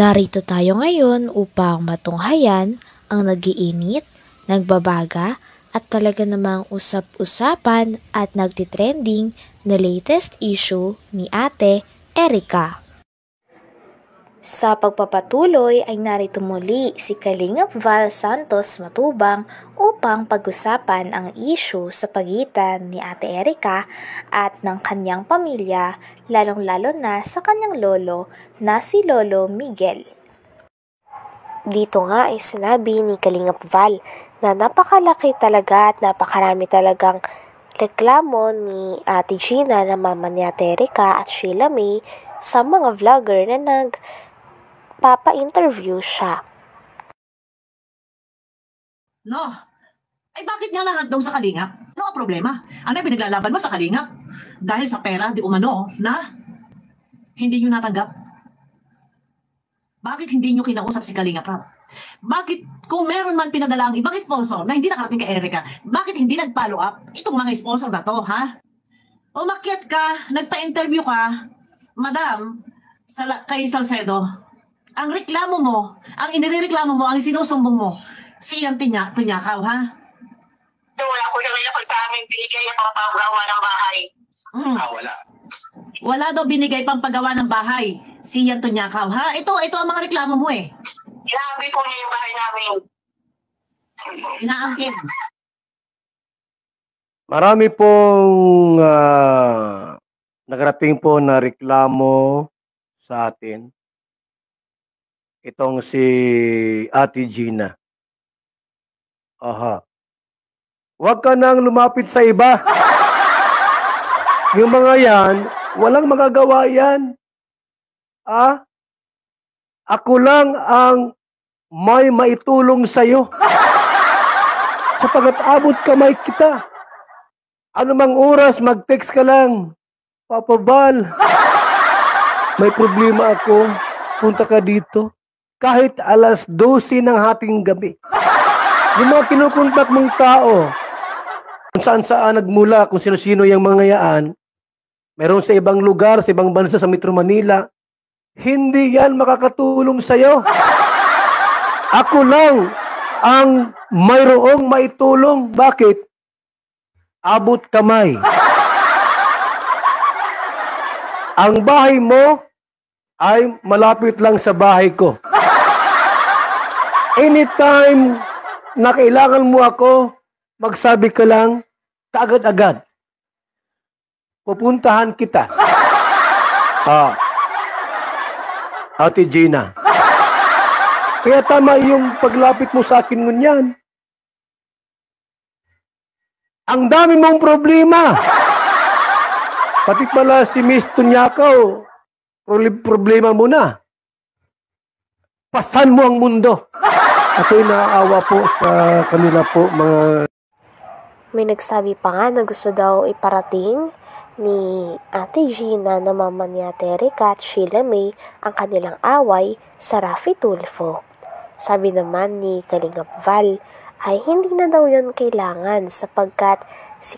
Narito tayo ngayon upang matunghayan ang nagiinit, nagbabaga at talaga namang usap-usapan at nagtitrending na latest issue ni Ate Erica. Sa pagpapatuloy ay narito muli si Kalingap Val Santos Matubang upang pag-usapan ang issue sa pagitan ni Ate Erica at ng kanyang pamilya, lalong-lalo na sa kanyang lolo na si Lolo Miguel. Dito nga ay sinabi ni Kalingap Val na napakalaki talaga at napakarami talagang reklamo ni Ate Gina na mama ni Ate Erica at Sheila May sa mga vlogger na nagpapa-interview siya. No. Ay bakit nga lahat daw sa Kalingap? Ano ang problema? Ano yung pinaglalaban mo sa Kalingap? Dahil sa pera, di umano, na hindi nyo natanggap? Bakit hindi nyo kinausap si Kalingap Rap? Bakit kung meron man pinadala ang ibang sponsor na hindi nakarating kay Erica, bakit hindi nag-follow up itong mga sponsor na to, ha? Umakyat ka, nagpa-interview ka, Madam, kay Salcedo, ang reklamo mo, ang inireklamo mo, ang sinusumbong mo, siyang tunyakaw, ha? Wala ko siya ngayon pag sa amin binigay na pangpagawa ng bahay. Wala. Wala daw binigay pang paggawa ng bahay. Siyang tunyakaw, ha? Ito ang mga reklamo mo eh. Inaangkin ko niya yung bahay namin. Inaangkin. Marami pong nakarating po na reklamo sa atin. Itong si Ate Gina. Aha. Huwag ka nang lumapit sa iba. Yung mga yan, walang magagawa yan. Ako lang ang may maitulong sa'yo. Sapagat abot kamay kita. Ano mang oras, mag-text ka lang. Papa Val, may problema ako. Punta ka dito. Kahit alas 12 ng hating gabi. Yung mga kinukontak mong tao, kung saan-saan nagmula, kung sino-sino yung mga yaan, meron sa ibang lugar, sa ibang bansa sa Metro Manila, hindi yan makakatulong sa'yo. Ako lang ang mayroong maitulong. Bakit? Abot kamay. Ang bahay mo ay malapit lang sa bahay ko. Anytime na kailangan mo ako, magsabi ka lang, kaagad-agad. Pupuntahan kita. Ate Gina. Kaya tama yung paglapit mo sa akin ngunyan. Ang dami mong problema. Pati pala si Miss Tunyakaw, problema mo na. Pasan mo ang mundo. Ako'y naaawa po sa kanila po, mga... May nagsabi pa nga na gusto daw iparating ni Ate Gina na mama ni Ate Erica at Sheila May ang kanilang away sa Raffy Tulfo. Sabi naman ni Kalingap Val ay hindi na daw yon kailangan sapagkat si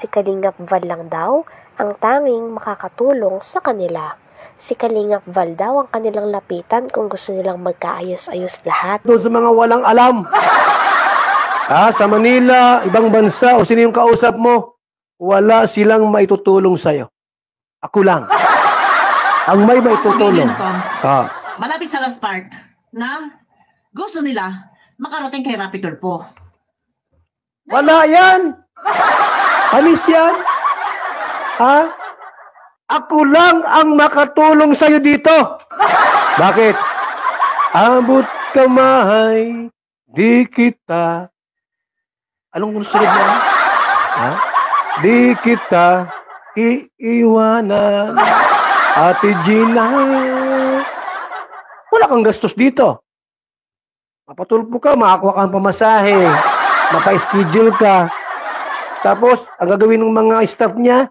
Kalingap Val lang daw ang tanging makakatulong sa kanila. Si Kalingap Val daw ang kanilang lapitan kung gusto nilang magkaayos-ayos lahat. Doon sa mga walang alam. Sa Manila, ibang bansa, o sino yung kausap mo, wala silang maitutulong sa'yo. Ako lang. Ang may maitutulong. Malapit sa last part na gusto nila makarating kay Raffy Tulfo. Wala yan! Alis yan? Ako lang ang makatulong sa'yo dito. Bakit? Abot kamay, di kita. Anong sunod mo? Di kita iiwanan. Ate Gina. Wala kang gastos dito. Mapatulpo ka, makakuha kang pamasahe. Mapa-schedule ka. Tapos, ang gagawin ng mga staff niya,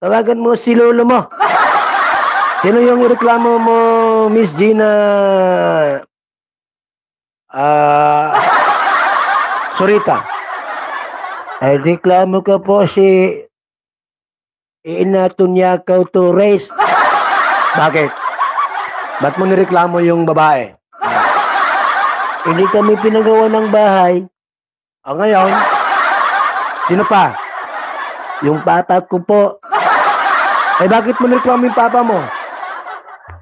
tawagan mo si lolo mo. Sino yung ireklamo mo, Miss Gina? Sorita. Ay, reklamo ka po si Ina Tunyakaw Torres. Bakit? Ba't mo nireklamo yung babae? Hindi kami pinagawa ng bahay. O ngayon, sino pa? Yung papa ko po. Bakit mo nireklamo yung papa mo?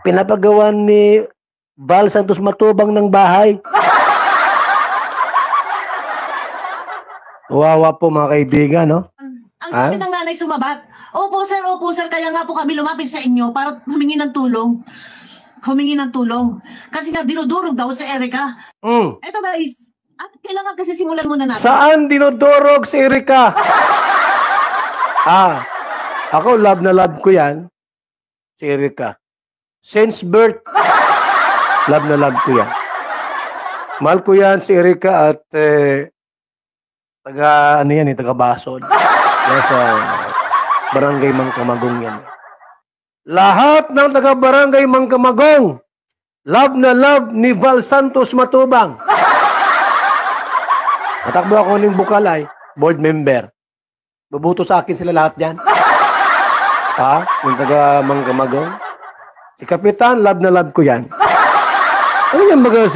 Pinapagawa ni Val Santos Matubang ng bahay. Wawa po mga kaibigan, no? Ang sabi ng nanay sumabat, opo sir, kaya nga po kami lumapit sa inyo para humingi ng tulong. Humingi ng tulong. Kasi nga dinudurog daw si Erica. Eto guys, at kailangan kasi simulan muna natin. Saan dinudurog si Erica? Ako love na love ko yan. Si Erica. Since birth, love na love ko yan. Mahal ko yan si Erica at taga Basod. Yan sa Barangay Mangkamagong yan. Lahat ng taga Barangay Mangkamagong, love na love ni Val Santos Matubang. Natakbo ako ng Bukalay, board member. Bubuto sa akin sila lahat yan. Yung taga Mangkamagong. Si Kapitan, love na love ko yan. Ano yan baga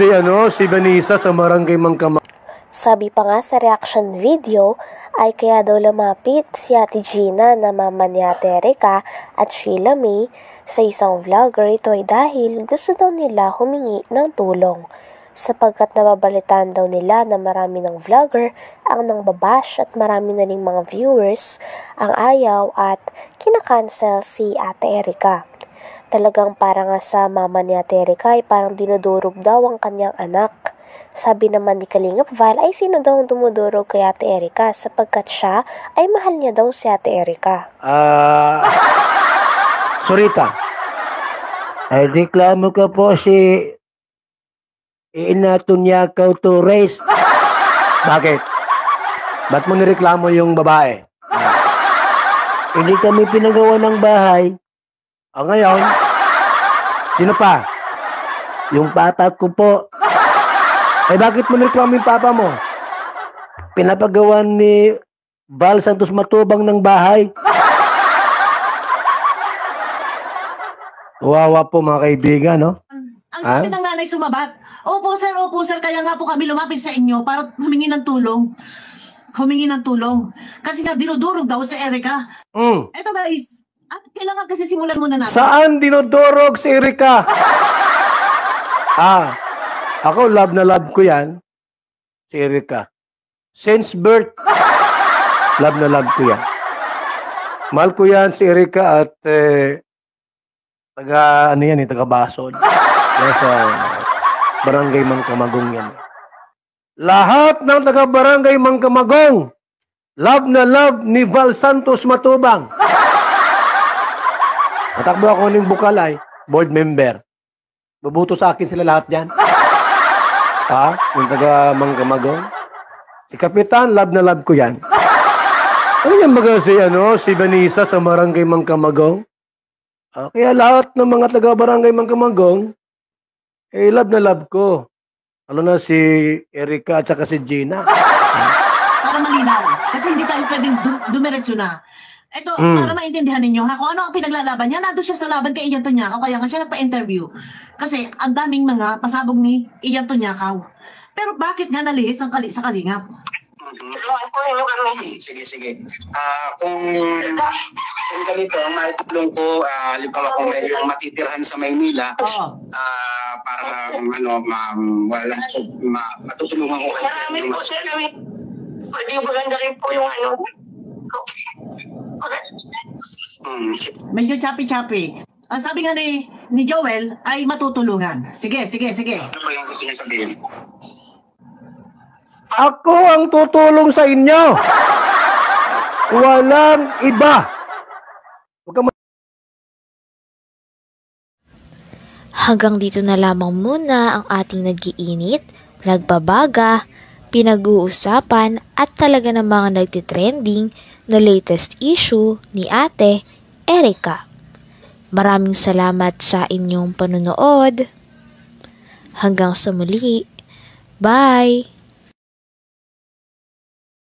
si Vanessa sa Barangay Mangkamagong? Sabi pa nga sa reaction video ay kaya daw lumapit si Ate Gina na mama ni Ate Erica at Sheila May sa isang vlogger. Ito ay dahil gusto daw nila humingi ng tulong sapagkat nababalitaan daw nila na marami ng vlogger ang nangbabash at marami na ring mga viewers ang ayaw at kinakancel si Ate Erica. Talagang para nga sa mama ni Ate Erica ay parang dinudurog daw ang kanyang anak. Sabi naman ni Kalingap Val ay sino daw ang dumudurog kay Ate Erica sapagkat siya ay mahal niya daw si Ate Erica. Sorita, ay reklamo ka po si Inatunyakaw Torres. Bakit? Ba't mo nireklamo yung babae? Hindi kami pinagawa ng bahay. O ngayon, sino pa? Yung papa ko po. Bakit mo nireklamo yung papa mo? Pinapagawa ni Val Santos Matubang ng bahay. Wawa po mga kaibigan, no? Ang sabi ng nanay sumabat, opo sir, kaya nga po kami lumapit sa inyo para humingi ng tulong. Humingi ng tulong. Kasi nga dinudurog daw si Erica. Eto guys, at kailangan kasi simulan muna natin. Saan dinudurog si Erica? Ako love na love ko yan. Si Erica. Since birth, love na love ko yan. Mahal ko yan si Erica at taga Basod. Yan sa Barangay Mangkamagong yan. Lahat ng taga Barangay Mangkamagong, love na love ni Val Santos Matubang. Natakbo ako ng Bukalay, board member. Bubuto sa akin sila lahat yan. Yung taga Mangkamagong. Si Kapitan, love na love ko yan. Ano yan baga si Vanessa sa Barangay Mangkamagong? Kaya lahat ng mga taga Barangay Mangkamagong, love na love ko. Ano na si Erica at saka si Gina. Para malinaw. Kasi hindi tayo pwedeng dumiretso na. Ito, para maintindihan ninyo, kung ano ang pinaglalaban niya, nandun siya sa laban kay Ian Tunyakaw, kaya nga siya nagpa-interview. Kasi ang daming mga pasabog ni Ian Tunyakaw. Pero bakit nga nalihis ang sa Kalingap? Tulungan po ninyo kami. Sige. Kung ganito, maitulong ko, halimbawa kung may yung matitirhan sa Maynila, para matutulungan ko. Marami po sir kami. Pwede yung maganda rin po yung Medyo chapi-chapi. Ang sabi nga ni Joel ay matutulungan. Sige. Ano ba yung gusto niya sabihin? Ako ang tutulong sa inyo. Walang iba. Hanggang dito na lamang muna ang ating nag-iinit, nagbabaga, pinag-uusapan at talaga namang nagtitrending na latest issue ni Ate Erica. Maraming salamat sa inyong panunood. Hanggang sa muli. Bye!